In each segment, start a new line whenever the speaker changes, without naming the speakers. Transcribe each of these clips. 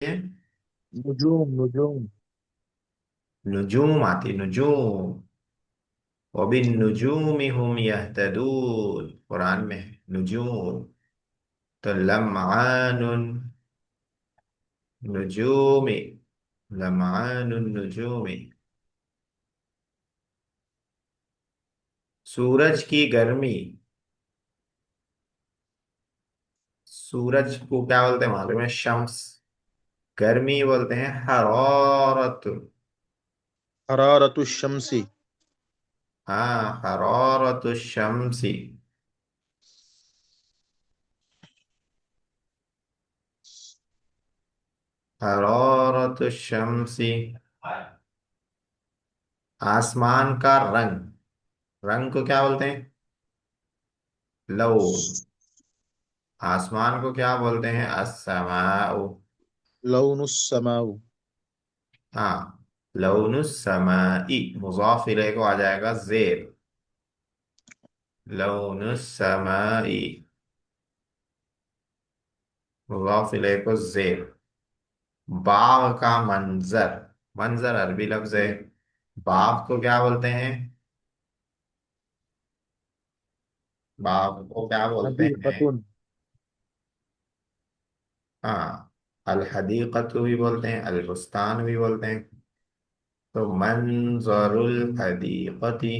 है।
नुजूम नुजूम।
नुजूम आती नुजूम। वबिन नुजूमि हुम यहतदून, कुरान में है नुजूम। तो लम्आनुन नुजूमि, लम्आनुन नुजूमि। सूरज की गर्मी, सूरज को क्या बोलते हैं मालूम है? शम्स। गर्मी बोलते हैं हरारत।
हरारतु शम्सी।
हाँ, हरारत शम्सी। हरारत शम्सी। आसमान का रंग, रंग को क्या बोलते हैं? लौन। आसमान को क्या बोलते हैं? अस्समाउ।
लौनुस्समाउ।
हाँ, लौनुस्समाई मुज़ाफ इलैहि को आ जाएगा जेर। लौनुस्समाई मुज़ाफ इलैहि को जेर। बाग का मंजर, मंजर अरबी लफ्ज है। बाग को क्या बोलते हैं? बाग को क्या बोलते हैं?
हदीकतुन।
हाँ, अल हदीकतु भी बोलते हैं, अल बुस्तान भी बोलते हैं। तो मंजरुल हदीकती,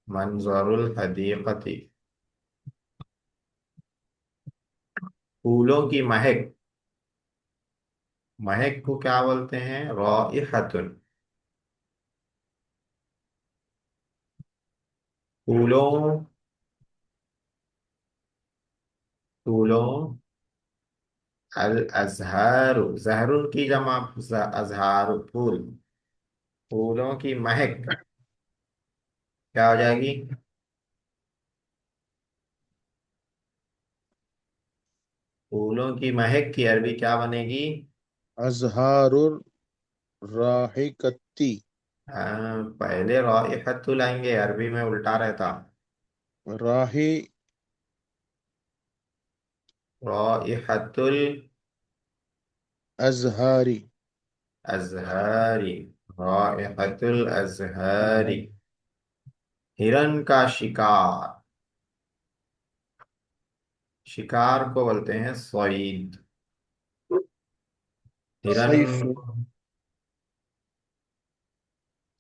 मंजरुल हदीकती। फूलों की महक, महक को क्या बोलते हैं? राइहतुन। फूलों, फूलों। अल अजहार, जहरुन की जमा अजहार, फूल। फूलों की महक क्या हो जाएगी? फूलों की महक की अरबी क्या बनेगी?
अजहारुर राहिकती।
पहले राइहतु लाएंगे, अरबी में उल्टा रहता।
राही।
राइहतुल
अजहारी।
अजहारी, राइहतुल अजहारी। हिरन का शिकार, शिकार को बोलते हैं सईद। हिरन,
सैफ।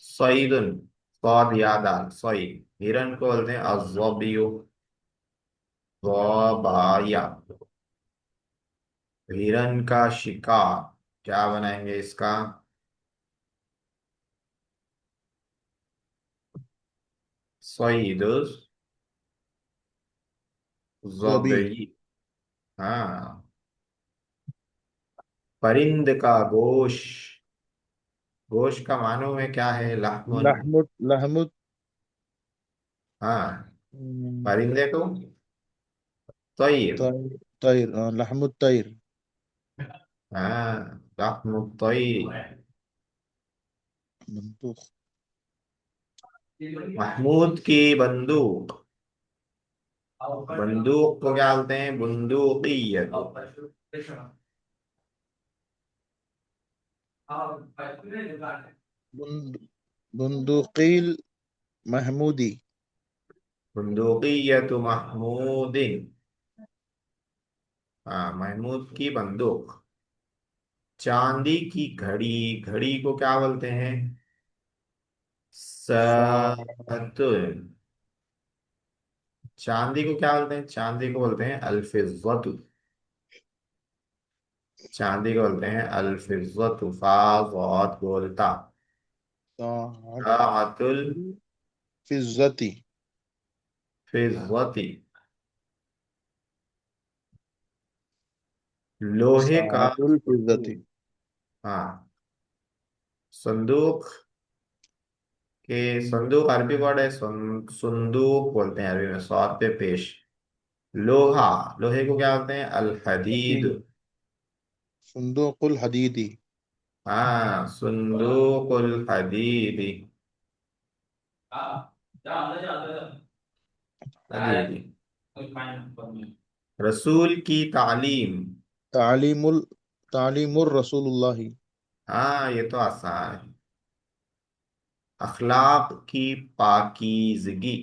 सईदुन, स्वाद याद आल सईद। हिरन को बोलते हैं अज़बियो, ज़बाया। हिरन का शिकार क्या बनाएंगे इसका? सईद
ज़बी।
ज़बी। हाँ, परिंद का गोश, गोश का मानो में क्या है? लहमुन।
लहमुत लहमुत।
हाँ, परिंदे को तैर।
तैर तैर लहमुत तैर।
हाँ, लहमु तैर।
बंदूक।
महमूद की बंदूक, बंदूक को क्या बोलते हैं? बंदूकियत।
बुंद बुंदूकील महमूदी।
बंदूकियत महमूदिन। हाँ, महमूद की बंदूक। चांदी की घड़ी, घड़ी को क्या बोलते हैं?
सा
सतुन। चांदी को क्या बोलते हैं? चांदी को बोलते हैं अल्फिज्जतु। चांदी को बोलते हैं अल्फिज्जतु, फा ज़ाद बोलता। साअतुल
फिज़्ज़ती।
फिज्जती। लोहे का
साअतुल फिज़्ज़ती।
संदूक। हाँ, संदूक के, संदूक अरबी वर्ड है, संदूक बोलते हैं अरबी में, स्वाद पे पेश। लोहा, लोहे को क्या बोलते हैं? अल हदीद।
हदीद। सुंदूकुल हदीदी।
हाँ, सुंदूकुल हदीदी। हदीदी। रसूल की तालीम,
तालीमुल तालीमुर रसूलुल्लाह।
हाँ, ये तो आसान है। अखलाक की पाकीजगी।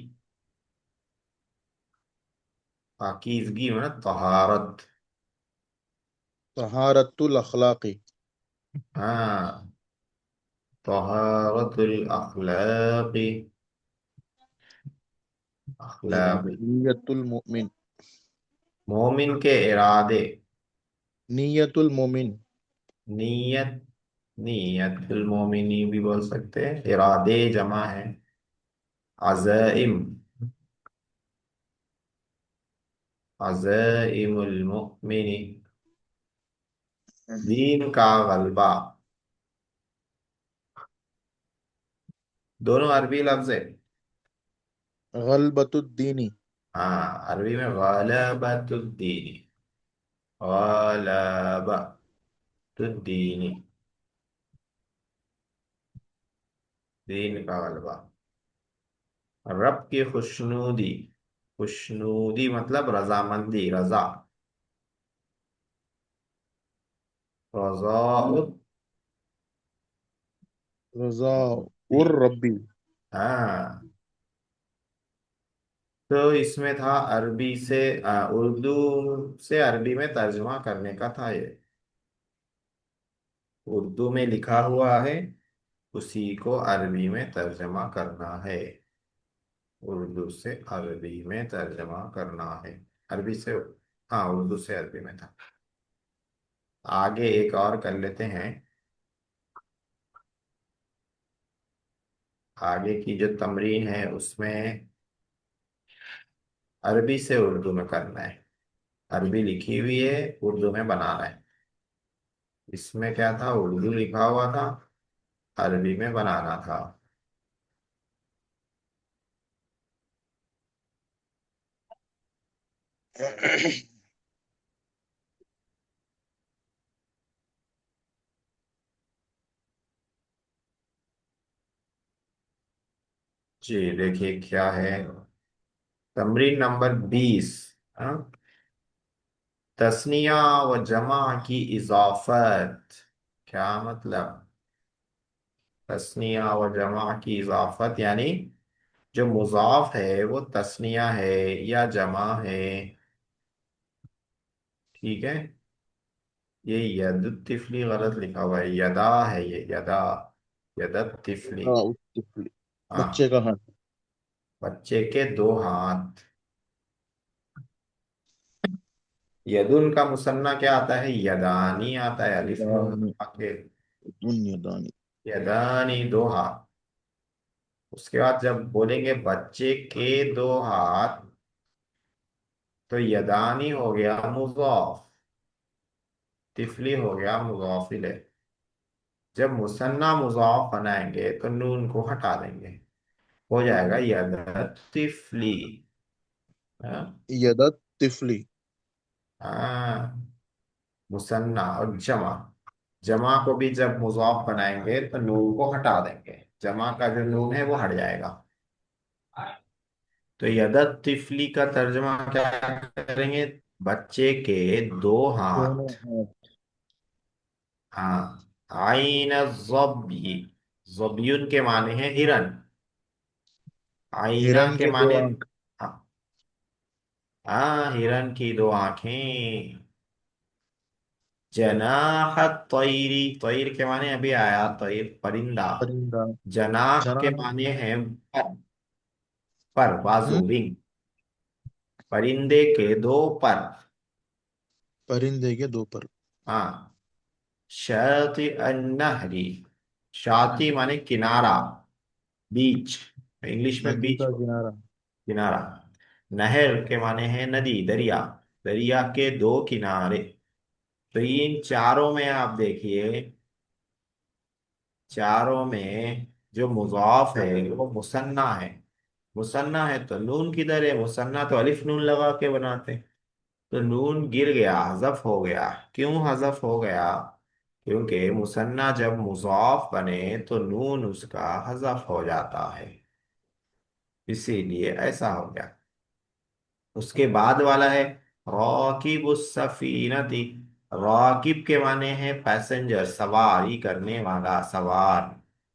पाकीजगी मतलब तहारत।
तहारतुल अखलाकी।
हाँ, तहारतुल अखलाकी। अखलाक।
इरादे नियतुल मोमिन।
मोमिन के इरादे।
नियतुल मोमिन।
नीयत। नीयतुल मोमिनी भी बोल सकते हैं, इरादे जमा है। अज़ाइम। अज़ाइमुल मुमिनी। दीन का गलबा। दोनों अरबी लफ्ज है।
गलबतुद्दीनी।
हाँ, अरबी में गलबतुद्दीनी। गलबतुद्दीनी। दीन का गलबा। रब की खुशनूदी। खुशनूदी मतलब रजामंदी, रजा। रजा।
रजा उर रब्बी।
हाँ, तो इसमें था अरबी से उर्दू से अरबी में तर्जुमा करने का था ये। उर्दू में लिखा हुआ है, उसी को अरबी में तर्जुमा करना है। उर्दू से अरबी में तर्जुमा करना है। अरबी से। हाँ, उर्दू से अरबी में था। आगे एक और कर लेते हैं। आगे की जो तमरीन है उसमें अरबी से उर्दू में करना है। अरबी लिखी हुई है, उर्दू में बनाना है। इसमें क्या था, उर्दू लिखा हुआ था, अरबी में बनाना था। जी देखिए क्या है। तमरीन नंबर 20। हाँ? तस्निया व जमा की इजाफत। क्या मतलब। तस्निया व जमा की इजाफत यानी जो मुजाफ है वो तस्निया है या जमा है। ठीक है। ये यद तिफली गलत लिखा हुआ है, यदा है ये, यदा। यदत तिफली।
हाँ, उस तिफली। बच्चे
हाँ।
का हाथ।
बच्चे के दो हाथ। यदुन का मुसन्ना क्या आता है, यदानी आता है, अलिफ नून
दानी।
आके।
दुनिया दानी।
यदानी दो हाथ। उसके बाद जब बोलेंगे बच्चे के दो हाथ, तो यदानी हो गया मुजाफ, तिफली हो गया मुजाफ इलेह। जब मुसन्ना मुजाफ बनाएंगे तो नून को हटा देंगे, हो जाएगा यदत तिफली। हाँ।
यदत तिफली।
हाँ, मुसन्ना और जमा। जमा को भी जब मुजाफ बनाएंगे तो नून को हटा देंगे, जमा का जो नून है वो हट जाएगा। तो यदत तिफली का तर्जुमा क्या करेंगे, बच्चे के दो
दोनों
हाथ।
हाथ।
हाँ। आइन ज़बी। ज़बियुन के माने हैं हिरन। आईना
हिरन
के
के दो
माने।
आंख।
हाँ। हाँ, हिरन की दो आंखें। जनाह तैरी। तैर के माने अभी आया, तैर परिंदा।
परिंदा।
जनाह के
जना।
माने हैं पर। पर बाजू,
हम्म।
विंग। परिंदे के दो पर।
परिंदे के दो पर।
हाँ। शाति अन्नहरी। शाति माने किनारा, बीच। इंग्लिश में
नदी
बीच।
का किनारा।
किनारा। नहर के माने हैं नदी, दरिया। दरिया के दो किनारे। तो इन चारों में आप देखिए, चारों में जो मुजाफ है वो मुसन्ना है। मुसन्ना है तो नून किधर है, मुसन्ना तो अलिफ नून लगा के बनाते हैं। तो नून गिर गया, हजफ हो गया। क्यों हजफ हो गया, क्योंकि मुसन्ना जब मुजाफ बने तो नून उसका हजफ हो जाता है, इसीलिए ऐसा हो गया। उसके बाद वाला है राकिबुस सफीनती। राकिब के माने हैं पैसेंजर, सवारी करने वाला, सवार।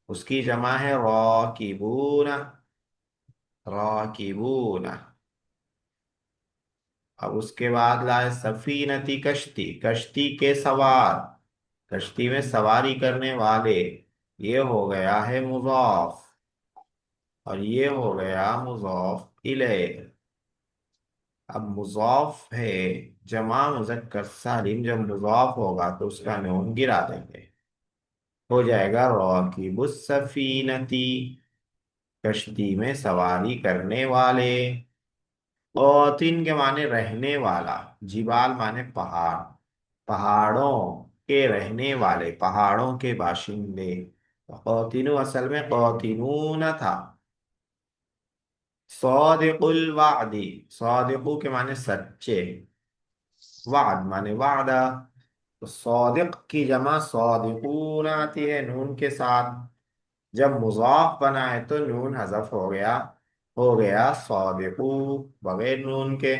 उसकी जमा है राकिबूना, राकिबूना। अब उसके बाद लाए सफीनती, कश्ती, कश्ती के सवार, कश्ती में सवारी करने वाले। ये हो गया है मुजाफ, और ये हो गया मुजाफ इले। अब मुजाफ है जमा मुजक्कर सालिम, जब मुजाफ होगा तो उसका नून गिरा देंगे, हो जाएगा राकिबुस सफीनती, कश्ती में सवारी करने वाले। और तीन के माने रहने वाला, जिबाल माने पहाड़, पहाड़ों के रहने वाले, पहाड़ों के बाशिंदे। कौतिनु असल में कौतिनून था। सादिकुल वादी, सादिकु के माने सच्चे, वाद माने वादा। तो सादिक की जमा सादिकून आती है नून के साथ। जब मुजाफ बना है तो नून हजफ हो गया सादिकू, बगैर नून के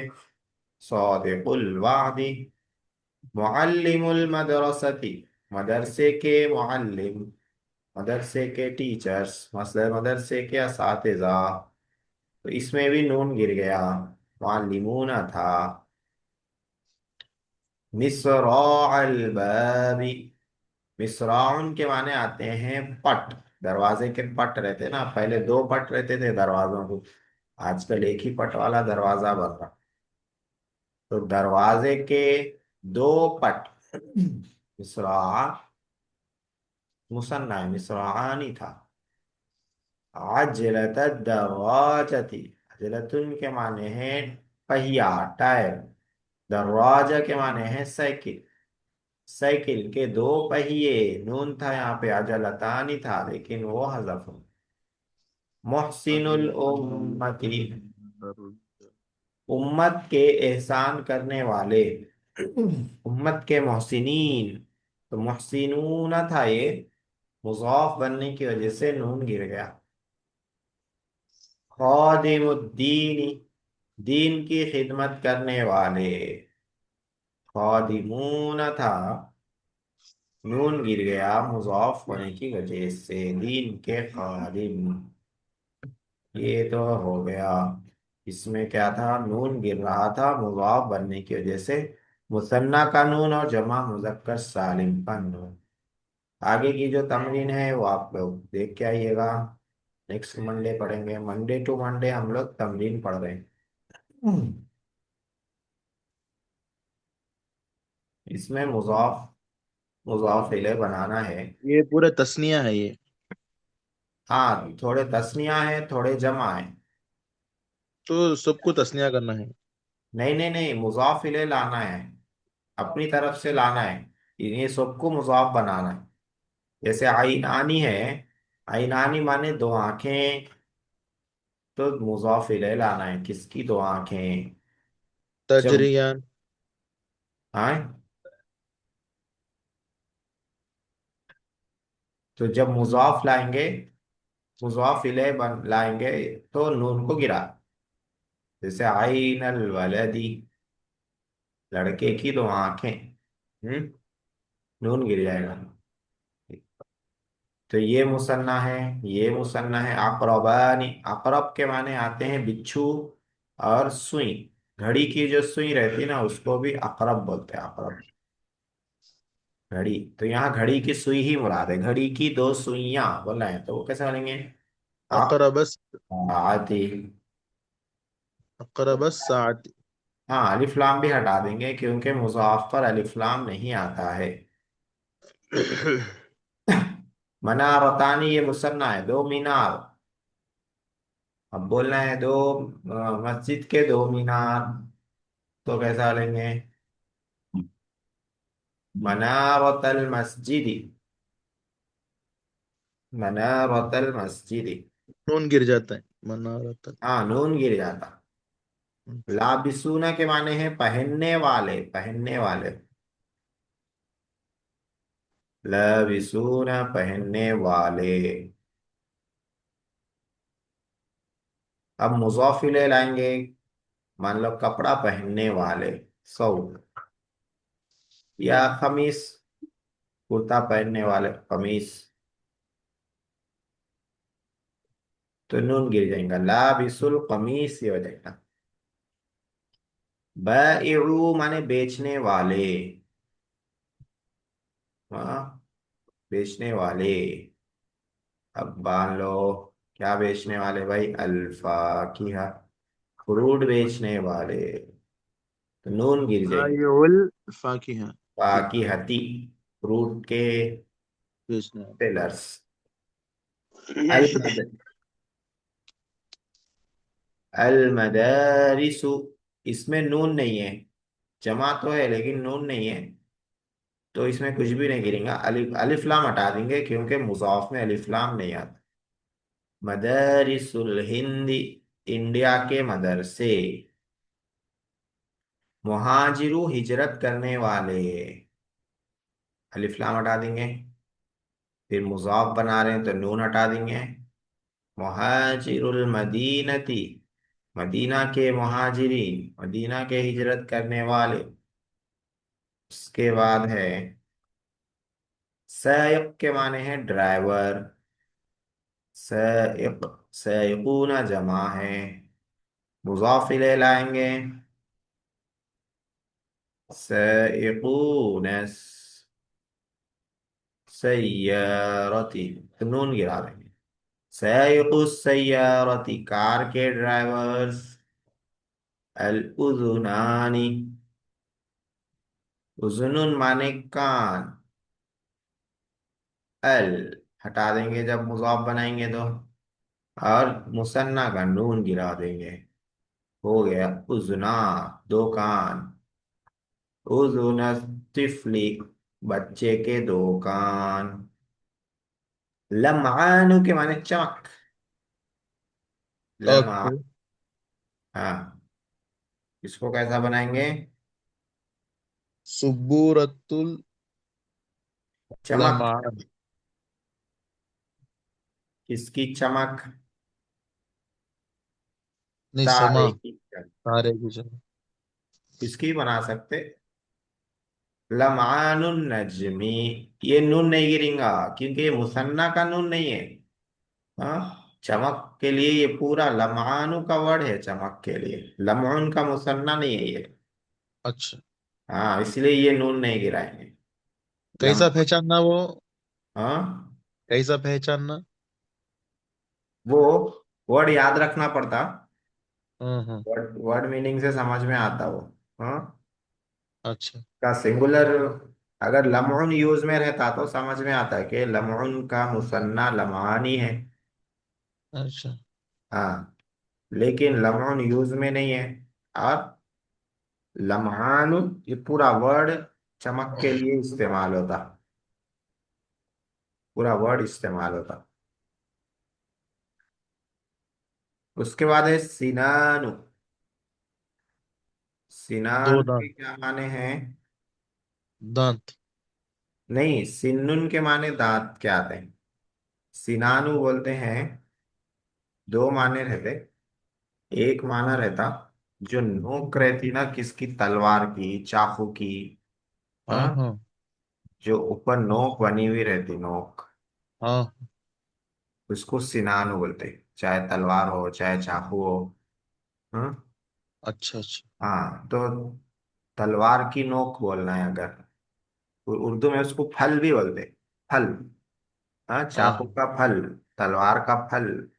सादिकुल वादी। मुअल्लिमुल मदरसती, मदरसे के मुअल्लिम, मदरसे के टीचर्स, मसले मदरसे के असातिज़ा। तो इसमें भी नून गिर गया, मुअल्लिमूना था। मिस्राअल बाबी, मिस्राउन के माने आते हैं पट, दरवाजे के पट रहते ना, पहले दो पट रहते थे दरवाजों को, आजकल एक ही पट वाला दरवाजा बन रहा। तो दरवाजे के दो पट, मिसरा, मुसन्ना है, मिसरानी था। अजलत दरवाजती, अजलतुन के माने हैं पहिया, टायर। दरवाजा के माने हैं साइकिल, साइकिल के दो पहिए। नून था यहाँ पे, अजलतानी था लेकिन वो हजफ हो। मोहसिनुल उम्मती, उम्मत के एहसान करने वाले, उम्मत के मोहसिनीन। तो मोहसिनून था ये, मुजाफ बनने की वजह से नून गिर गया। खादिमुद्दीनी, दीन की खिदमत करने वाले। खादिमून था, नून गिर गया मुजाफ होने की वजह से, दीन के खादिम। ये तो हो गया। इसमें क्या था, नून गिर रहा था मुजाफ बनने की वजह से, मुसन्ना का नून और जमा मुजक्कर सालिम का नून। आगे की जो तमरीन है वो आप लोग देख के आइएगा, नेक्स्ट मंडे पढ़ेंगे। मंडे टू मंडे हम लोग तमरीन पढ़ रहे हैं। इसमें मुजाफ, मुजाफ इले बनाना है।
ये पूरे तस्निया है ये।
हाँ, थोड़े तस्निया है थोड़े जमा है।
तो सबको तस्निया करना है।
नहीं नहीं नहीं, मुजाफ इले लाना है, अपनी तरफ से लाना है, ये सबको मुजाफ बनाना है। जैसे आईनानी है, आईनानी माने दो आंखें, तो मुजाफ इले लाना है, किसकी दो आंखें। जब,
तजरियान।
हाँ, तो जब मुजाफ लाएंगे, मुजाफ इले बन लाएंगे, तो नून को गिरा। जैसे आईनल वलदी, लड़के की दो आंखें, हम्म, नून गिर जाएगा। तो ये मुसन्ना है, ये मुसन्ना है। अकरबानी, अकरब के माने आते हैं बिच्छू और सुई। घड़ी की जो सुई रहती है ना उसको भी अकरब बोलते हैं, अकरब। घड़ी, तो यहाँ घड़ी की सुई ही मुराद है, घड़ी की दो सुइयां बोल रहे हैं, तो वो कैसे बोलेंगे।
अकरबस,
आती।
अकरबस सात।
हाँ, अलिफ लाम भी हटा देंगे क्योंकि मुज़ाफ पर अलिफ लाम नहीं आता है। मनारतानी, ये मुसन्ना है, दो मीनार। अब बोलना है दो मस्जिद के दो मीनार, तो कैसा लेंगे। मनारतल मस्जिदी, मनारतल मस्जिदी।
नून गिर जाता है, मनारत।
हाँ, नून गिर जाता। लाबिसूना के माने हैं पहनने वाले, पहनने वाले। लाबिसूना पहनने वाले। अब मुज़ाफिले लाएंगे, मान लो कपड़ा पहनने वाले, सौ। या खमीस, कुर्ता पहनने वाले कमीज, तो नून गिर जाएगा, लाबिसुल कमीस ये हो जाएगा। बाइउ माने बेचने वाले, हाँ, बेचने वाले। अब मान लो क्या बेचने वाले भाई, अल्फा की, फ्रूट बेचने वाले, तो नून गिर जाएगी।
बायुल फाकिहा।
बाकी हती, फ्रूट के
बेचने
सेलर्स।
वाला।
अल अल मदारिसु, इसमें नून नहीं है, जमा तो है लेकिन नून नहीं है, तो इसमें कुछ भी नहीं गिरेगा। अलिफ अलिफ लाम हटा देंगे क्योंकि मुजाफ में अलिफ लाम नहीं आता। मदारिसुल हिंदी, इंडिया के मदरसे। मुहाजिरू हिजरत करने वाले, अलिफ लाम हटा देंगे। फिर मुजाफ बना रहे हैं तो नून हटा देंगे। मुहाजिरुल मदीनती, मदीना के मुहाजिरीन, मदीना के हिजरत करने वाले। उसके बाद है सैयक के माने हैं ड्राइवर, सैयक, सैयकूना जमा है, मुजाफ इलैह लाएंगे, सैयकून सैयरती, तो नून गिरा देंगे। सैयकु सैयरती, कार के ड्राइवर्स। अल उजुनानी, उजुनुन माने कान, अल हटा देंगे जब मुजाफ बनाएंगे तो, और मुसन्ना का नून गिरा देंगे, हो गया उजना, दो कान। उजुन तिफली, बच्चे के दो कान। लमआनु के माने चमक, लमा,
ओके।
हाँ, इसको कैसा बनाएंगे,
सुबूरतुल
चमक,
लमान।
किसकी चमक,
नहीं, समा।
तारे की चमक।
तारे की जगह।
किसकी बना सकते, लमआनुन नजमी, ये नून नहीं गिरेगा क्योंकि ये मुसन्ना का नून नहीं है। हाँ, चमक के लिए ये पूरा लमआनु का वर्ड है, चमक के लिए लमउन का मुसन्ना नहीं है ये।
अच्छा।
हाँ, इसलिए ये नून नहीं गिराएंगे। लम,
कैसा पहचानना वो?
हाँ,
कैसा पहचानना?
वो वर्ड याद रखना पड़ता,
हाँ।
वर्ड वर्ड मीनिंग से समझ में आता वो। हाँ,
अच्छा।
का सिंगुलर, अगर लमउन यूज में रहता तो समझ में आता है कि लमउन का मुसन्ना लमआनी है।
अच्छा।
हाँ, लेकिन लमउन यूज में नहीं है। और लम्हान, ये पूरा वर्ड चमक के लिए इस्तेमाल होता, पूरा वर्ड इस्तेमाल होता। उसके बाद है सिनानु,
दो
सिनान के
दांत।
क्या माने हैं,
दांत।
नहीं, सिन्नुन के माने दांत क्या आते हैं, सिनानु बोलते हैं। दो माने रहते, एक माना रहता जो नोक रहती ना किसकी, तलवार की, चाकू की,
हाँ
हाँ,
हाँ
जो ऊपर नोक बनी हुई रहती, नोक,
हाँ।
उसको सिनानु बोलते हैं, चाहे तलवार हो चाहे चाकू हो। हाँ,
अच्छा अच्छा।
हाँ, तो तलवार की नोक बोलना है अगर, उर्दू में उसको फल भी बोलते हैं, फल। हाँ,
हाँ
चाकू
हाँ।
का फल, तलवार का फल।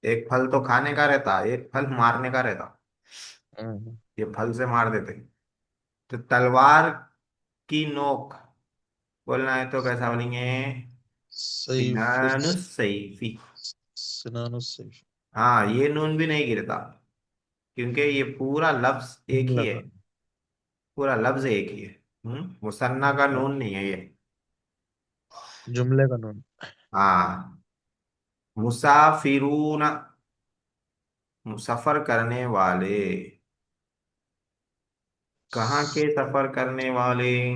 एक फल तो खाने का रहता, एक फल मारने का रहता,
हाँ।
ये फल से मार देते। तो तलवार की नोक बोलना है तो कैसा बोलेंगे,
सैफुस।
सिनानुस सैफी।
सिनानुस सैफ।
हाँ, ये नून भी नहीं गिरता क्योंकि ये पूरा लफ्ज एक ही है,
लगा।
पूरा लफ्ज एक ही है। मुसन्ना का नून नहीं है ये।
जुमले का नून।
हाँ, मुसाफिरून, सफर करने वाले, कहाँ के सफर करने वाले,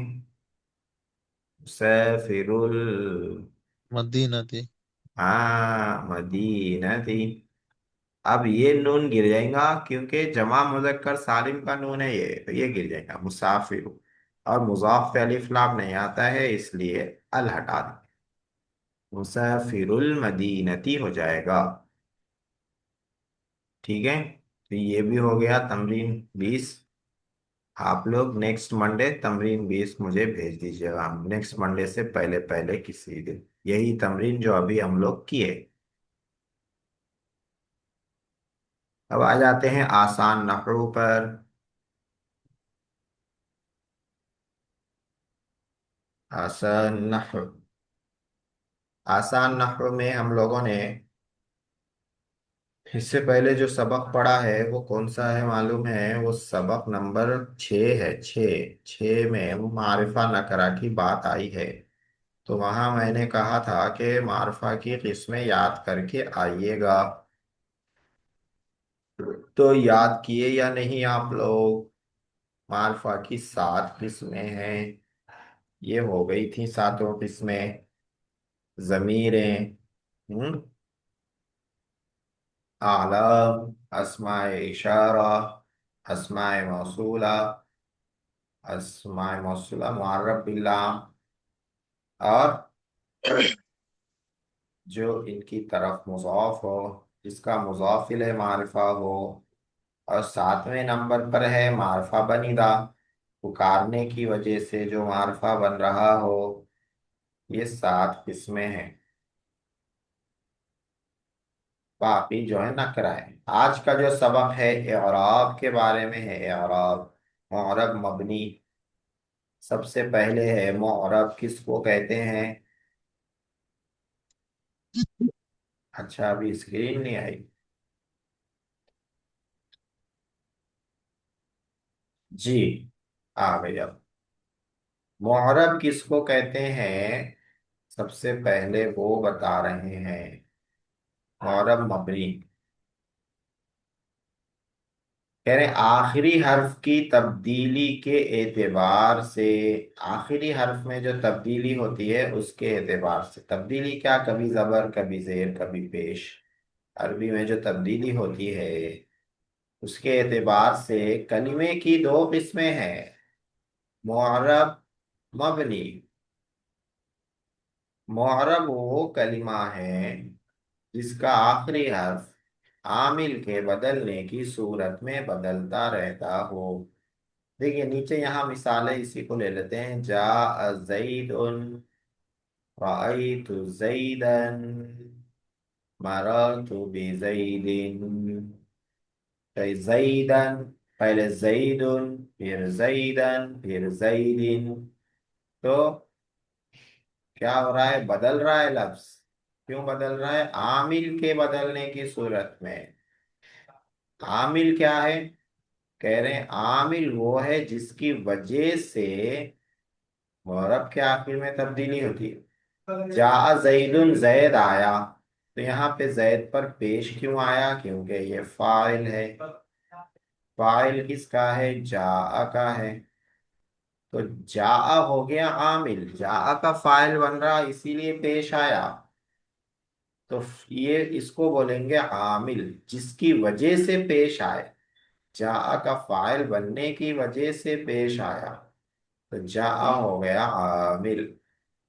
मुसाफिरुल,
मदीना थी।
हाँ, मदीना थी। अब ये नून गिर जाएगा क्योंकि जमा मुजक्कर सालिम का नून है, ये तो ये गिर जाएगा मुसाफिर। और मुजाफ पे अलिफ लाम नहीं आता है, इसलिए अल हटा दें, मुसाफिरुल मदीनती हो जाएगा। ठीक है, तो ये भी हो गया तमरीन 20। आप लोग नेक्स्ट मंडे तमरीन 20 मुझे भेज दीजिएगा, नेक्स्ट मंडे से पहले पहले किसी दिन, यही तमरीन जो अभी हम लोग किए। अब आ जाते हैं आसान नहwu पर। आसान नहwu, आसान नहwu में हम लोगों ने इससे पहले जो सबक पढ़ा है वो कौन सा है मालूम है? वो सबक नंबर 6 है। 6 में वो मारिफा नकरा की बात आई है। तो वहां मैंने कहा था कि मारिफा की किस्में याद करके आइएगा। तो याद किए या नहीं आप लोग? मारिफा की 7 किस्में हैं। ये हो गई थी सातों किस्में। जमीरें, हम्म, आलम, अस्माए इशारा, अस्माए मौसूला, अस्माए मौसूला मुअर्रफ बिल्लाम, और जो इनकी तरफ मुज़ाफ हो, जिसका मुज़ाफ इले मारिफा हो। और 7वें नंबर पर है मारफा बनिदा, पुकारने की वजह से जो मारफा बन रहा हो। ये 7 किस्में हैं। बाकी जो है नकरा है। आज का जो सबक है इअराब के बारे में है। इअराब, मुअर्रब मबनी। सबसे पहले है मुअर्रब किसको कहते हैं? अच्छा, अभी स्क्रीन नहीं आई। जी, आ गई अब। मुअर्रब किसको कहते हैं? सबसे पहले वो बता रहे हैं। मुअर्रब मबनी कह रहे आखिरी हर्फ की तब्दीली के एतबार से। आखिरी हर्फ में जो तब्दीली होती है उसके एतबार से। तब्दीली क्या? कभी जबर, कभी जेर, कभी पेश। अरबी में जो तब्दीली होती है उसके एतबार से कलिमे की 2 किस्में हैं, मुअर्रब, मबनी। मुअर्रब वो कलिमा है जिसका आखिरी हर्फ आमिल के बदलने की सूरत में बदलता रहता हो। देखिए नीचे यहाँ मिसालें इसी को ले लेते हैं। जा जईदुन, रअयतु जईदन, मररतु बिजईदिन। तो जईदन, पहले जईदुन, फिर जईदन, फिर जईदिन। तो क्या हो रहा है? बदल रहा है लफ्ज। क्यों बदल रहा है? आमिल के बदलने की सूरत में। आमिल क्या है? कह रहे हैं आमिल वो है जिसकी वजह से मुअर्रब के आखिर में तब्दीली होती है। जा जैदुन, जैद आया। तो यहाँ पे जैद पर पेश क्यों आया? क्योंकि ये फाइल है। फाइल किसका है? जा का है। तो जा हो गया आमिल, जा का फाइल बन रहा इसीलिए पेश आया। तो ये इसको बोलेंगे आमिल, जिसकी वजह से पेश आए। जा का फाइल बनने की वजह से पेश आया। तो जा हो गया आमिल।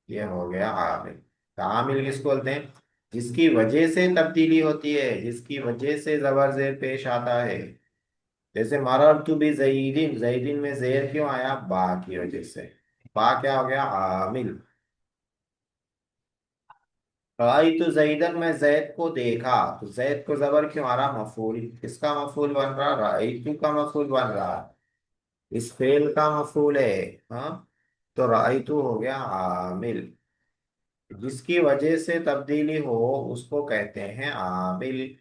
ये हो गया आमिल। तो आमिल किसको बोलते हैं? जिसकी वजह से तब्दीली होती है, जिसकी वजह से जबर जेर पेश आता है। जैसे मररतु बि जईदिन, जईदिन में जेर क्यों आया? बा की वजह से। बा क्या हो गया? आमिल। राइतु जईदन, मैं जैद को देखा। तो जैद को जबर क्यों आ रहा? मफूल। किसका मफूल बन रहा? राइतु का मफूल बन रहा। इस फेल का मफूल है। हाँ, तो राइतु हो गया आमिल। जिसकी वजह से तब्दीली हो उसको कहते हैं आमिल।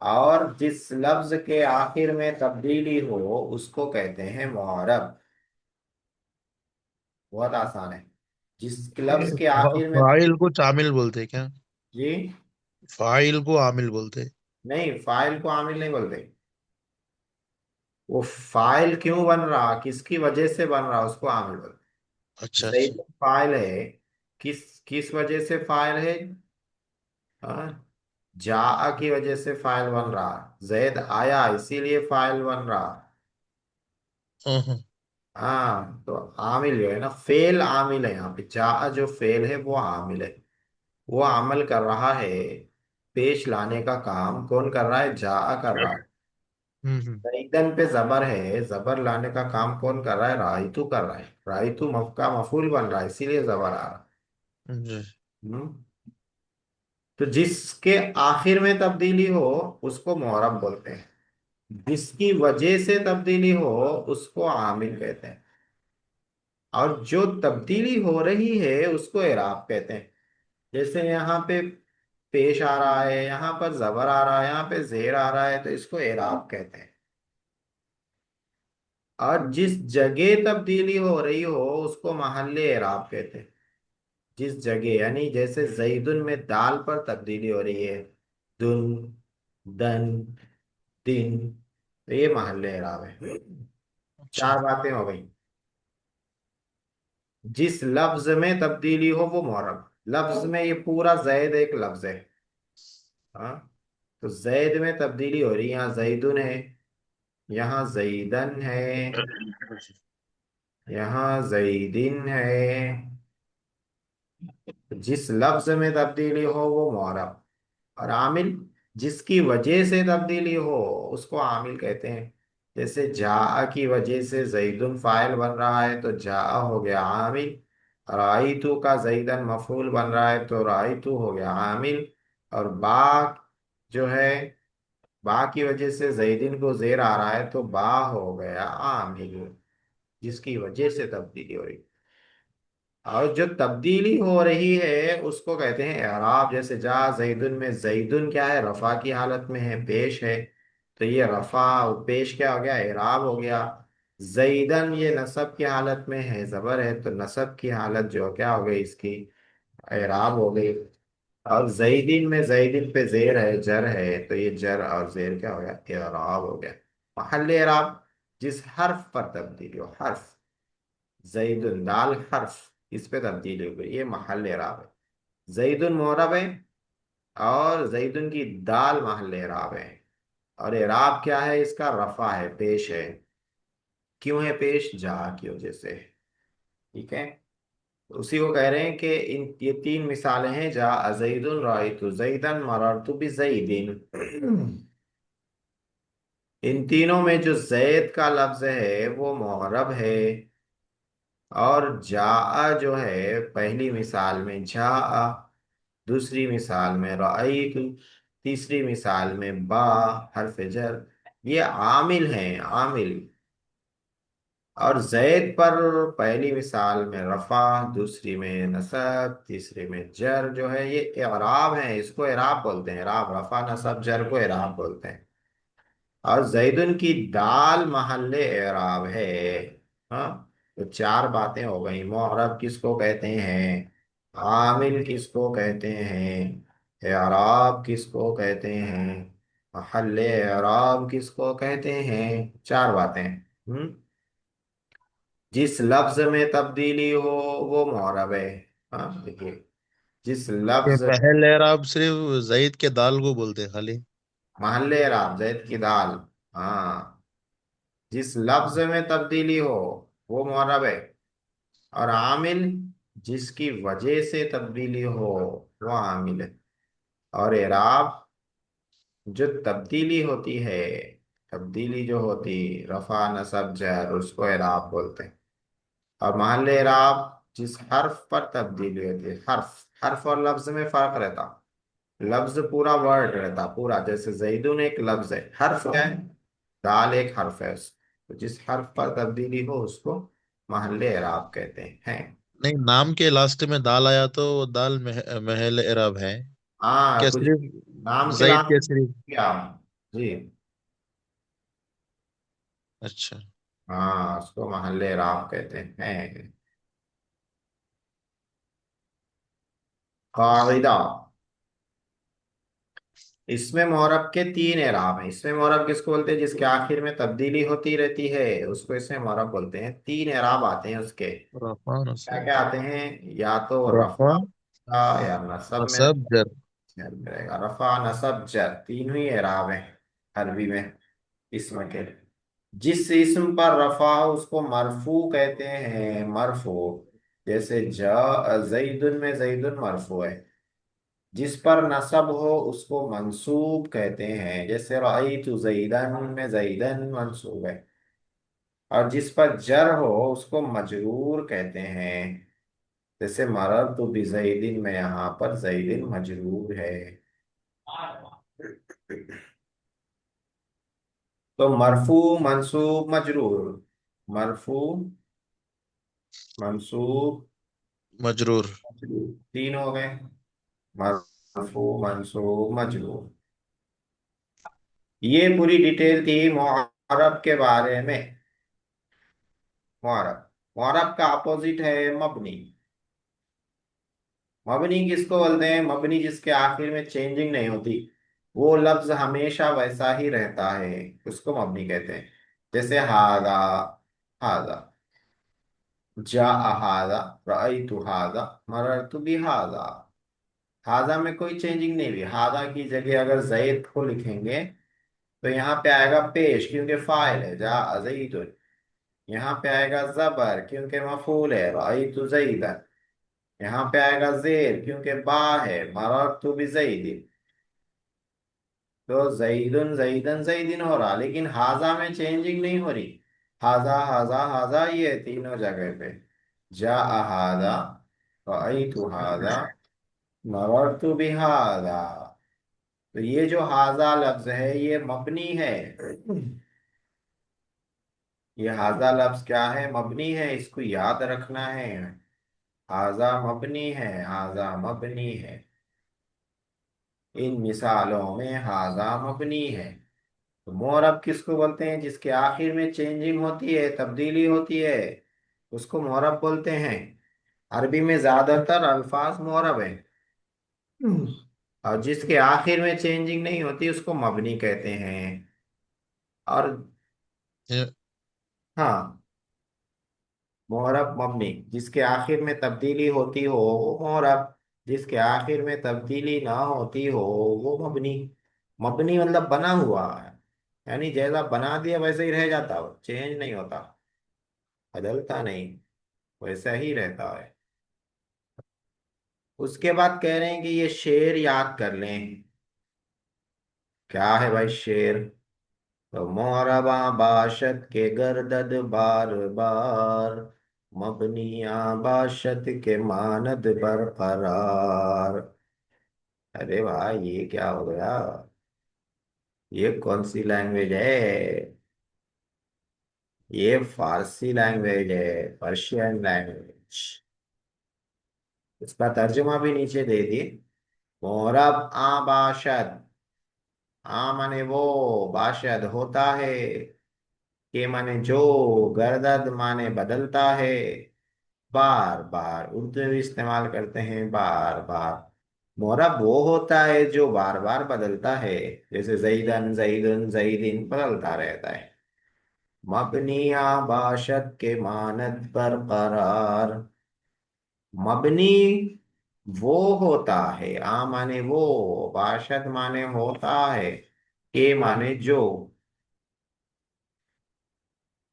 और जिस लफ्ज के आखिर में तब्दीली हो उसको कहते हैं मुअर्रब। बहुत आसान है। जिस लफ्ज के आखिर में
फाइल को आमिल बोलते हैं क्या?
जी
फाइल को आमिल बोलते हैं।
नहीं, फाइल को आमिल नहीं बोलते। वो फाइल क्यों बन रहा, किसकी वजह से बन रहा, उसको आमिल बोलते।
अच्छा अच्छा।
जैद फाइल है। किस किस वजह से फाइल है? हाँ, जा की वजह से फाइल बन रहा, जैद आया इसीलिए फाइल बन रहा।
हम्म।
हाँ तो आमिल जो है ना, फेल आमिल है यहाँ पे, जा जो फेल है वो आमिल है। वो अमल कर रहा है, पेश लाने का काम कौन कर रहा है, जा कर रहा है।
हम्म।
ईदन पे जबर है, जबर लाने का काम कौन कर रहा है, राइतू कर रहा है। राइतू का मफूल बन रहा है इसीलिए जबर आ रहा
जी।
है। तो जिसके आखिर में तब्दीली हो उसको मुअरब बोलते हैं, जिसकी वजह से तब्दीली हो उसको आमिल कहते हैं, और जो तब्दीली हो रही है उसको एराब कहते हैं। जैसे यहाँ पे पेश आ रहा है, यहाँ पर जबर आ रहा है, यहाँ पे जेर आ रहा है, तो इसको एराब कहते हैं। और जिस जगह तब्दीली हो रही हो उसको महल्ले एराब कहते हैं। जिस जगह यानी जैसे जैदुन में दाल पर तब्दीली हो रही है, दुन, दन, दिन, तो ये महल्ले एराब है।
अच्छा।
चार बातें हो गई। जिस लफ्ज में तब्दीली हो वो मुअर्रब। लफ्ज में ये पूरा जैद एक लफ्ज है। हाँ, तो जैद में तब्दीली हो रही है, यहाँ जैदुन है, यहाँ जैदन है, यहाँ जैदिन है। जिस लफ्ज में तब्दीली हो वो मुअर्रब। और आमिल जिसकी वजह से तब्दीली हो उसको आमिल कहते हैं। जैसे जा की वजह से जैदुन फाइल बन रहा है तो जा हो गया आमिल। राइतू का जैदन मफूल बन रहा है तो राइतू हो गया आमिल। और बा जो है, बा की वजह से जैदिन को जेर आ रहा है तो बा हो गया आमिल, जिसकी वजह से तब्दीली हो रही। और जो तब्दीली हो रही है उसको कहते हैं एराब। जैसे जा जैदुन में जैदुन क्या है, रफा की हालत में है, पेश है, तो ये रफा और पेश क्या हो गया, एराब हो गया। जैदन ये नसब की हालत में है, जबर है, तो नसब की हालत जो क्या हो गई इसकी, एराब हो गई। और जैदिन में जैदिन पे जेर है, जर है, तो ये जर और जेर क्या हो गया, एराब हो गया। महल एराब जिस हर्फ पर तब्दीली हो, हर्फ, जैदुन दाल हर्फ इस पे तब्दीली हो गई, ये महल एराब है। जैदुन मोरब है, और जैदुन की दाल महल एराब है। और एराब क्या है इसका, रफा है, पेश है। क्यों है पेश, जा की वजह से। ठीक है, उसी को कह रहे हैं कि इन ये तीन मिसालें हैं, जा जैदुन राइतु जैदन मररतु बिजैदिन। इन तीनों में जो जैद का लफ्ज है वो मुअर्रब है। और जा जो है पहली मिसाल में जा, दूसरी मिसाल में रअयतु, तीसरी मिसाल में बा हर्फ जर, ये आमिल हैं, आमिल। और जैद पर पहली मिसाल में रफा, दूसरी में नसब, तीसरी में जर जो है ये इराब है, इसको इराब बोलते हैं। इराब, रफा नसब जर को इराब बोलते हैं। और जैदुन की दाल महल्ले एराब है। हाँ, तो चार बातें हो गई। मुअर्रब किसको कहते हैं, आमिल किसको कहते हैं, एराब किसको कहते हैं, महल्ले एराब किसको कहते हैं, चार बातें। जिस लफ्ज में तब्दीली हो वो मुअर्रब है। हाँ देखिए, जिस
ये
लफ्ज,
महल एराब सिर्फ जईद के दाल को बोलते हैं खाली।
महल्ले एराब जैद की दाल, हाँ, जिस लफ्ज में तब्दीली हो वो मुअर्रब है। और आमिल जिसकी वजह से तब्दीली हो वो आमिल है। और एराब जो तब्दीली होती है, तब्दीली जो होती, रफा नसब जर, उसको एराब बोलते हैं। और महल एराब जिस हर्फ पर तब्दीली होती है, हर्फ, हर्फ और लफ्ज में फर्क रहता। लफ्ज पूरा वर्ड रहता पूरा, जैसे जैदुन एक लफ्ज है, हर्फ क्या है, दाल एक हर्फ है तो जिस हर्फ पर तब्दीली हो उसको महल एराब कहते हैं।
नहीं, नाम के लास्ट में दाल आया तो वो दाल महल एराब है।
हाँ
क्या
कुछ
सिर्फ
नाम के
जईद
लाभ
के सिर्फ?
क्या, जी,
अच्छा।
हाँ उसको महल्ले राब कहते हैं। कायदा, इसमें मोरब के तीन एराब हैं। इसमें मोरब किसको बोलते हैं, जिसके आखिर में तब्दीली होती रहती है उसको इसमें मोरब बोलते हैं। तीन एराब आते हैं उसके।
रफा
क्या
नसब।
क्या आते हैं, या तो
रफा
रफा का, या नसब में,
नसब जर।
ध्यान में रहेगा। रफा नसब जर तीनों ही एराब है अरबी में इसम के। जिस इसम पर रफा हो उसको मरफू कहते हैं, मरफू। जैसे जईदुन में जईदुन मरफू है। जिस पर नसब हो उसको मंसूब कहते हैं, जैसे रअयतु जईदन में जईदन मंसूब है। और जिस पर जर हो उसको मजरूर कहते हैं, जैसे मररतु बिज़ैदिन में यहाँ पर जैदिन मजरूर है। तो मरफू मंसूब मजरूर, मरफू मंसूब
मजरूर।
मजरूर, तीन हो गए। मरफू मंसूब मजरूर। ये पूरी डिटेल थी मुअर्रब के बारे में। मुअर्रब, मुअर्रब का अपोजिट है मबनी। मबनी किसको बोलते हैं? मबनी जिसके आखिर में चेंजिंग नहीं होती, वो लफ्ज हमेशा वैसा ही रहता है, उसको मबनी कहते हैं। जैसे हादा, हादा, जा हादा, रअयतु हादा, मररतु बिहादा। हादा में कोई चेंजिंग नहीं हुई। हादा की जगह अगर जैद को लिखेंगे तो यहाँ पे आएगा पेश, क्योंकि फाइल है जा जैदुन। यहाँ पे आएगा जबर, क्योंकि मफूल है रअयतु जैदन। यहाँ पे आएगा जेर, क्योंकि बा है मररतु बिज़ैदिन। तो जईदुन जईदन जईदिन हो रहा, लेकिन हाजा में चेंजिंग नहीं हो रही। हाजा हाजा हाजा, ये तीनों जगह पे। जा हाजा, रअयतु हाजा, मररतु बिहाजा। तो ये जो हाजा लफ्ज है ये मबनी है। ये हाजा लफ्ज क्या है? मबनी है, इसको याद रखना है। हाजा मबनी है, हाजा मबनी है। इन मिसालों में हाजा मबनी है। तो मोरब किसको बोलते हैं? जिसके आखिर में चेंजिंग होती है, तब्दीली होती है, उसको मोरब बोलते हैं। अरबी में ज्यादातर अल्फाज मोरब है। और जिसके आखिर में चेंजिंग नहीं होती उसको मबनी कहते हैं। और
ये
हाँ, मोरब मबनी, जिसके आखिर में तब्दीली होती हो वो मोरब, जिसके आखिर में तब्दीली ना होती हो वो मबनी। मबनी मतलब बना हुआ है, यानी जैसा बना दिया वैसे ही रह जाता, हो चेंज नहीं होता, बदलता नहीं, वैसा ही रहता है। उसके बाद कह रहे हैं कि ये शेर याद कर लें। क्या है भाई शेर? तो मोरबा बाशत के गर्दद बार बार, मबनिया बाशत के मानद बरकरार। अरे भाई ये क्या हो गया? ये कौन सी लैंग्वेज है? ये फारसी लैंग्वेज है, पर्शियन लैंग्वेज। इसका तर्जुमा भी नीचे दे दिए। मोरब आबाशद, आ माने वो, बाशद होता है, के माने जो, गर्दद माने बदलता है, बार बार। उर्दू में भी इस्तेमाल करते हैं बार बार। मोरब वो होता है जो बार बार बदलता है, जैसे जईदन जईदुन जईदिन बदलता रहता है। मबनिया बाशद के मानद पर करार। मबनी वो होता है, आ माने वो, बाशद माने होता है, के माने जो।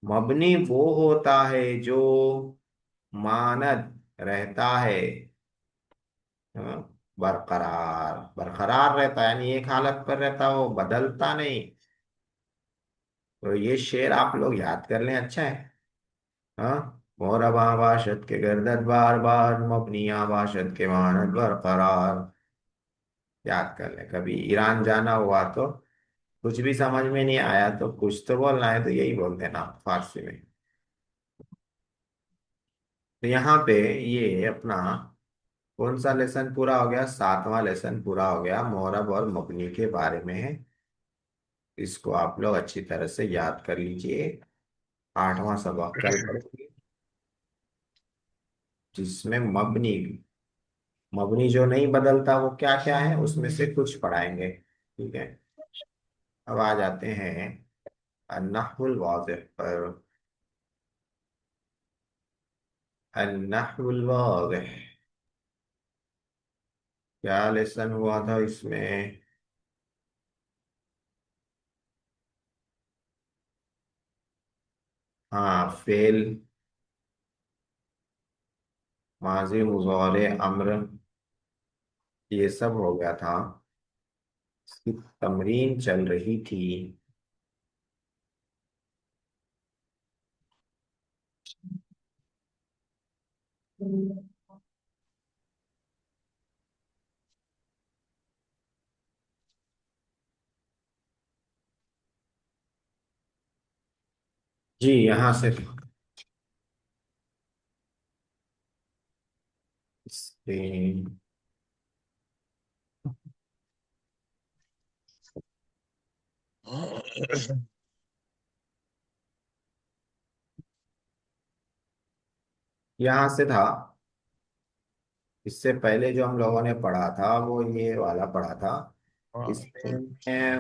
मबनी वो होता है जो मानद रहता है, हाँ, बरकरार बरकरार रहता है, यानी एक हालत पर रहता है, वो बदलता नहीं। तो ये शेर आप लोग याद कर लें, अच्छा है। हाँ, मोर बाशद के गर्दद बार बार, मबनी बाशद के मानद बरकरार। याद कर लें, कभी ईरान जाना हुआ तो कुछ भी समझ में नहीं आया तो कुछ तो बोलना है तो यही बोल देना फारसी में। तो यहाँ पे ये अपना कौन सा लेसन पूरा हो गया? सातवां लेसन पूरा हो गया, मोरब और मबनी के बारे में है। इसको आप लोग अच्छी तरह से याद कर लीजिए। आठवां सबक कल पढ़ेंगे, जिसमें मबनी, मबनी जो नहीं बदलता वो क्या क्या है उसमें से कुछ पढ़ाएंगे, ठीक है। अब आ जाते हैं अन्नहुल वाज़िह पर। अन्नहुल वाज़िह, क्या लेसन हुआ था इसमें? हाँ, फेल, माजी मुजारे अम्र, ये सब हो गया था। इसकी तमरीन चल रही थी। जी, यहाँ से स्पेन। यहाँ से था। इससे पहले जो हम लोगों ने पढ़ा था वो ये वाला पढ़ा था।
हाँ तो
इसमें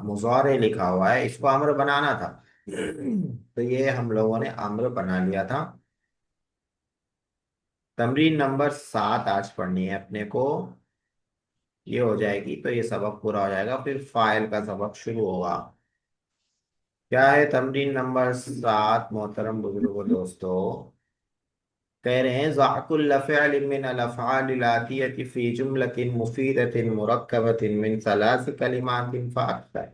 मुजारे लिखा हुआ है, इसको अम्र बनाना था। तो ये हम लोगों ने अम्र बना लिया था। तमरीन नंबर 7 आज पढ़नी है अपने को। ये हो जाएगी तो ये सबक पूरा हो जाएगा, फिर फाइल का सबक शुरू होगा। क्या है तमरीन नंबर 7 मोहतरम बुजुर्गो दोस्तों? कह रहे हैं ज़ाकुल लफ़अल मिन अल अफ़आल आतियति फ़ी जुमलतिन मुफ़ीदतिन मुरक्कबतिन मिन सलास कलिमातिन फ़अक्सर।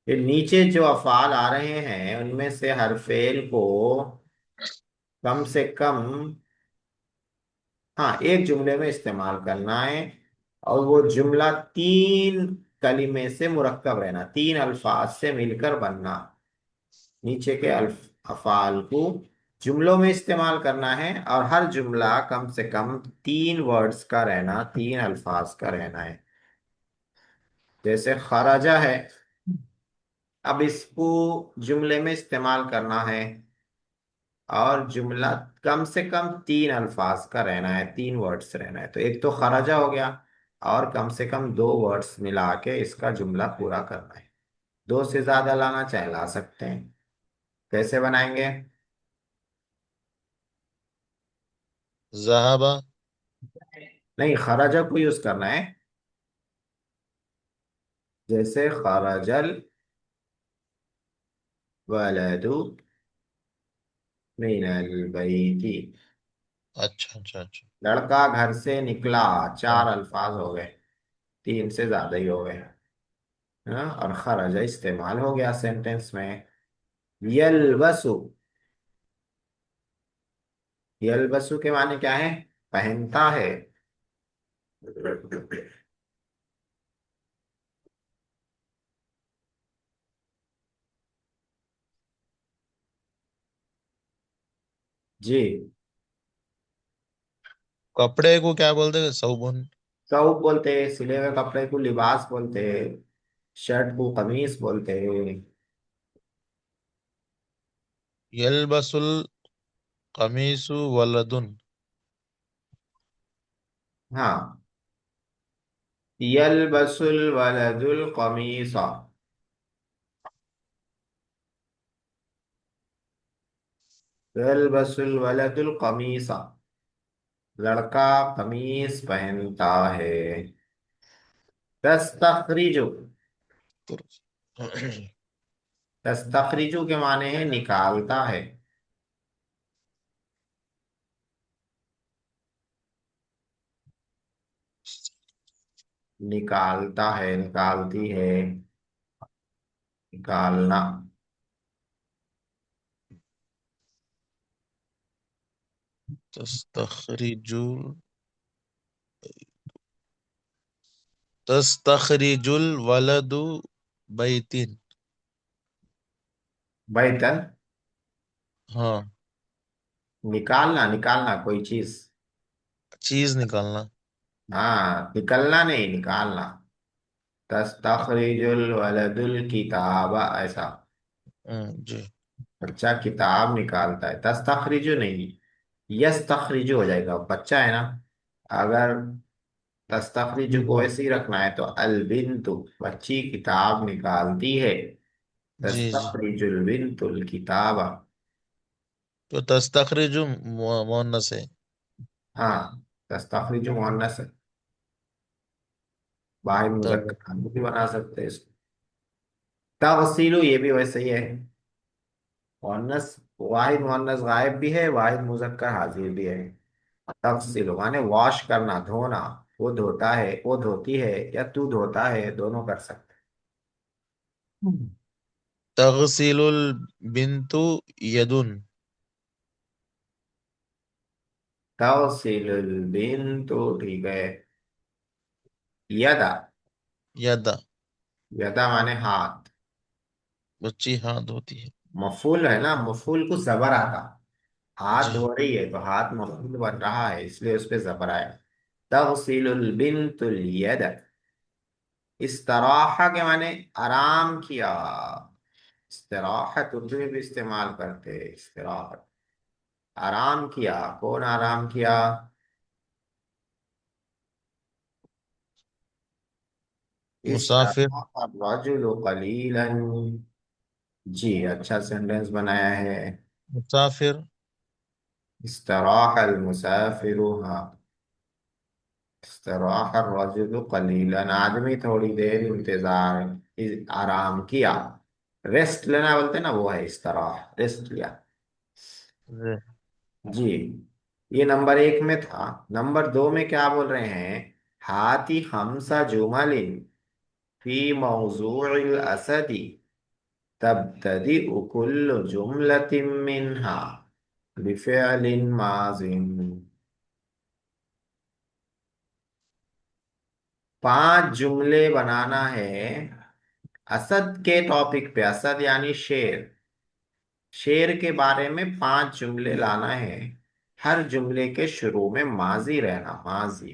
ये नीचे जो अफ़आल आ रहे हैं उनमें से हर फेल को कम से कम, हाँ, एक जुमले में इस्तेमाल करना है। और वो जुमला 3 कलिमे से मुरक्कब रहना, 3 अल्फाज से मिलकर बनना। नीचे के अफ़आल को जुमलों में इस्तेमाल करना है और हर जुमला कम से कम 3 वर्ड्स का रहना, 3 अल्फाज का रहना है। जैसे खराजा है, अब इसको जुमले में इस्तेमाल करना है और जुमला कम से कम 3 अल्फाज का रहना है, 3 वर्ड्स रहना है। तो एक तो खराजा हो गया, और कम से कम 2 वर्ड्स मिला के इसका जुमला पूरा करना है। 2 से ज्यादा लाना चाहे ला सकते हैं। कैसे बनाएंगे?
जहाबा।
नहीं, खराजा को यूज करना है। जैसे खराजल वलदु मिनल बैती।
अच्छा अच्छा अच्छा।
लड़का घर से निकला,
हाँ
4 अल्फाज हो गए, 3 से ज्यादा ही हो गए। हाँ, और खराजा इस्तेमाल हो गया सेंटेंस में। यलबसु, यलबसु के माने क्या है? पहनता है। जी।
कपड़े को क्या बोलते हैं? सौबन।
सऊब बोलते हैं, सिले हुए कपड़े को लिबास बोलते हैं, शर्ट को कमीज बोलते हैं।
यलबसुल कमीसु वलदुन।
हाँ, यलबसुल वलदुल कमीसा। यलबसुल वलदुल कमीसा, लड़का कमीज पहनता है। तस्तखरिजु,
तो
तस्तखरिजु के माने हैं निकालता है। निकालता है, निकालती है, निकालना।
तस्तखरिजुल तस्तखरिजुल वलदु बैतिन।
बैतन,
हाँ,
निकालना, निकालना कोई चीज।
चीज निकालना।
हाँ, निकलना नहीं, निकालना। तस्तखरिजुल वलदुल किताबा, ऐसा।
जी।
बच्चा किताब निकालता है, तस्तखरिजु नहीं, यस्तखरिजु हो जाएगा, बच्चा है ना। अगर तस्तखरिजु को ऐसे ही रखना है तो अलबिंतु, बच्ची किताब निकालती है।
जी जी।
तस्तखरिजुल बिंतुल किताबा।
तो तस्तखरिजु मुअन्नस है।
हाँ, तस्तखरिजु मुअन्नस है, वाहिद
तब
मुजक्कर भी बना सकते हैं इसको। तगसीलु ये भी वैसे ही है, मुअन्नस, वाहिद मुअन्नस गायब भी है, वाहिद मुजक्कर हाजिर भी है। तगसीलु माने वॉश करना, धोना। वो धोता है, वो धोती है, या तू धोता है, दोनों कर सकते हैं।
तगसिलुल बिन्तु यदुन।
तगसिलुल बिन्तु, ठीक है। यदा,
यदा।
यदा माने हाथ।
बच्ची हाथ धोती है।
मफूल है ना, मफूल को जबर आता, हाथ
जी।
धो रही है तो हाथ मफूल बन रहा है, इसलिए उस पे जबर आया। तगसिलुल बिन्तुल यद। इस्तराहा के माने आराम किया। इस्तराहत उर्दू में भी इस्तेमाल करते हैं, इस्तराहत, आराम किया। कौन आराम किया?
मुसाफिर।
इस्तराहा रजुलु कलीलन। जी, अच्छा सेंटेंस बनाया है।
मुसाफिर।
इस्तराह अल मुसाफिर, हाँ। इस्तराह रजुलु कलीलन, आदमी थोड़ी देर इंतजार, आराम किया। रेस्ट लेना बोलते हैं ना, वो है इस्तराह, रेस्ट लिया।
रे-
जी, ये नंबर एक में था। नंबर दो में क्या बोल रहे हैं? हाथी हमसा जुमलिन फी मौजूइल असदी तब्तदी कुल्लु जुमलतिन मिन्हा बिफ़िअलिन माज़िन। पांच जुमले बनाना है असद के टॉपिक पे। असद यानी शेर। शेर के बारे में पांच जुमले लाना है। हर जुमले के शुरू में माजी रहना, माजी।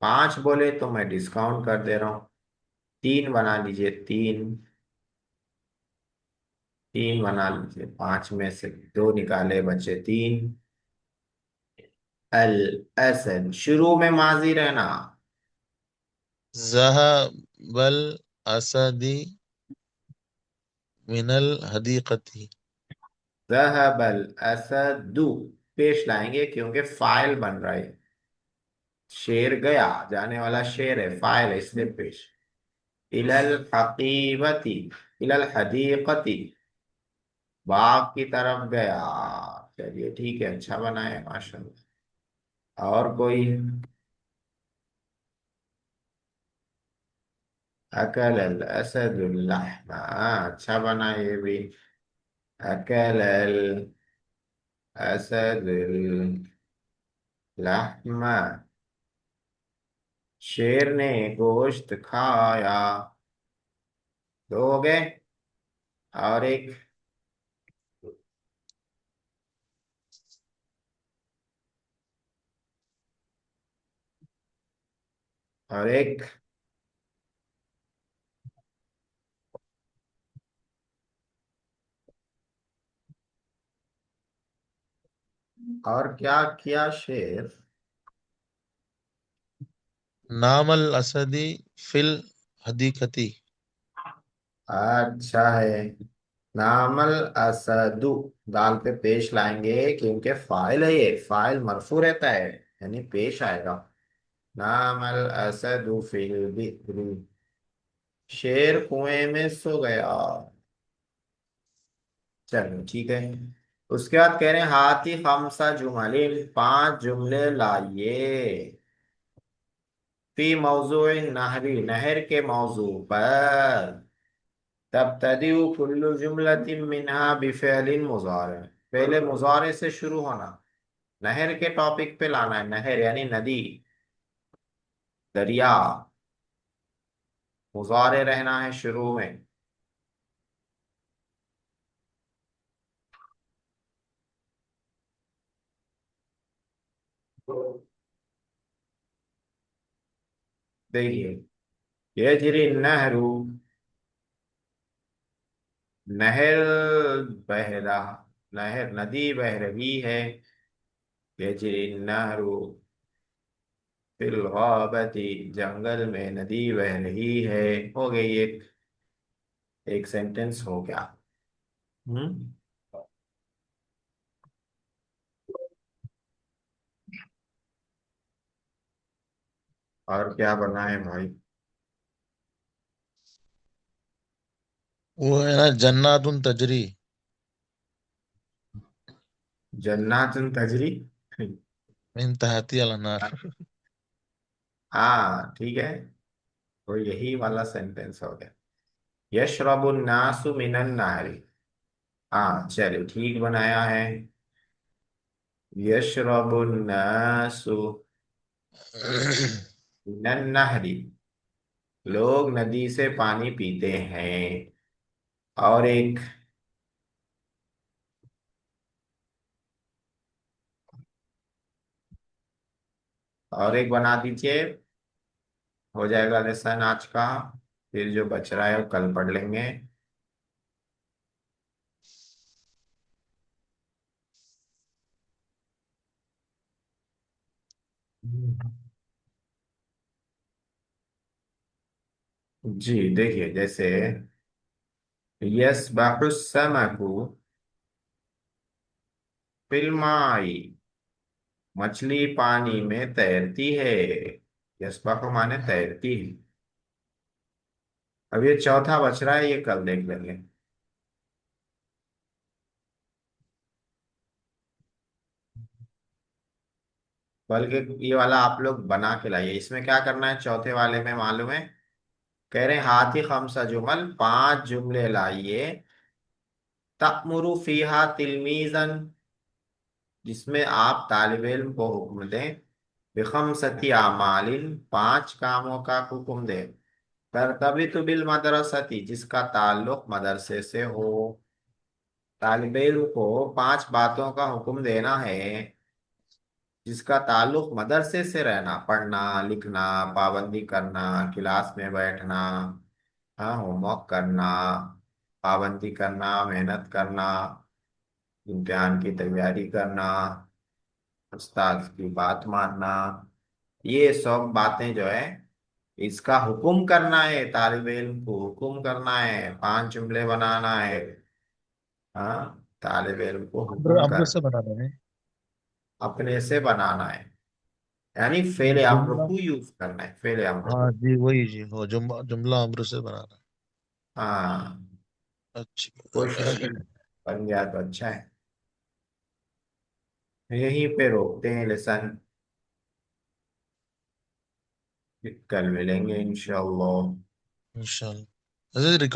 पांच बोले तो मैं डिस्काउंट कर दे रहा हूं, तीन बना लीजिए, तीन। तीन बना लीजिए, पांच में से दो निकाले, बचे तीन। अल असद, शुरू में माजी रहना।
ज़हबल असदी मिनल हदीक़ती।
ज़हबल असदु, पेश लाएंगे क्योंकि फाइल बन रहा है। शेर गया, जाने वाला शेर है, फाइल है, इसलिए पेश। इलल हकीबती, इलल हदीकती, बाग की तरफ गया। चलिए ठीक है, अच्छा बना है माशाल्लाह। और कोई? अकल अल असदुल लहमा, अच्छा बना ये भी। अकल अल असदुल लहमा, शेर ने गोश्त खाया। दो हो गए। और एक, और एक, और क्या किया शेर?
नामल असदी फिल हदीक़ती।
अच्छा है। नामल असदु, दाल पे पेश लाएंगे क्योंकि फाइल है, ये फाइल मरफू रहता है, यानी पेश आएगा। नामल असदु फिल बिक्री, शेर कुएं में सो गया। चलो ठीक है। उसके बाद कह रहे हैं हाथी खमसा जुमलिन, पांच जुमले लाइए। फी मौजू नहरी, नहर के मौजू पर। तब्तदिउ कुल्लु जुमलतिन मिनहा बिफ़िअलिन मुज़ारे, पहले मुजारे से शुरू होना। नहर के टॉपिक पे लाना है, नहर यानी नदी, दरिया। मुजारे रहना है शुरू में। देखिए, यजरी नहरू, नहर बह रहा, नहर नदी बह रही है। यजरी नहरू फिल गाबती, जंगल में नदी बह रही है। हो गई एक सेंटेंस हो गया। हम्म। और क्या बना है भाई?
वो है ना, जन्नातुन तजरी
जन्नातुन तजरी।
मिन तहती अल अनार।
हाँ ठीक है, तो यही वाला सेंटेंस हो गया। यशरबु नासु मिनन नारी। हाँ चलिए, ठीक बनाया है। यशरबु नासु मिनन नहरी। लोग नदी से पानी पीते हैं। और एक, और एक बना दीजिए, हो जाएगा लेसन आज का। फिर जो बच रहा है वो कल पढ़ लेंगे। जी देखिए, जैसे यस्बहु समकु फिल माई। मछली पानी में तैरती है। यस्बहु माने तैरती है। अब ये चौथा बच रहा है, ये कल देख लेंगे। बल्कि ये वाला आप लोग बना के लाइए। इसमें क्या करना है चौथे वाले में मालूम है? कह रहे हैं हाथी खमसा जुमल, 5 जुमले लाइए। तअमुरु फीहा तिलमीजन, जिसमें आप तालिब इल्म को हुक्म दें। बिखमसती आमालिन, 5 कामों का हुक्म दें। तरतबितु बिल मदरसती, जिसका ताल्लुक मदरसे से हो। तालिब इल्म को 5 बातों का हुक्म देना है जिसका ताल्लुक मदरसे से रहना, पढ़ना लिखना, पाबंदी करना, क्लास में बैठना, हाँ होमवर्क करना, पाबंदी करना, मेहनत करना, इम्तिहान की तैयारी करना, उस्ताद की बात मानना। ये सब बातें जो है, इसका हुक्म करना है, तालिब इल्म को हुक्म करना है, 5 जुमले बनाना है। हाँ, तालिब इल्म को
अम्र
हुक्म
अम्र
कर,
से बनाना है।
अपने से बनाना है। यानी फेले अम्र
जुमला।
को यूज करना है, फेले अम्र
हाँ
को।
जी, वही जी, हो जुमला अम्र से बनाना
हाँ,
है। अच्छी।
कोशिश की, बन गया तो अच्छा है। यहीं पे रोकते हैं लेसन। कल मिलेंगे इंशाल्लाह।
इंशाल्लाह।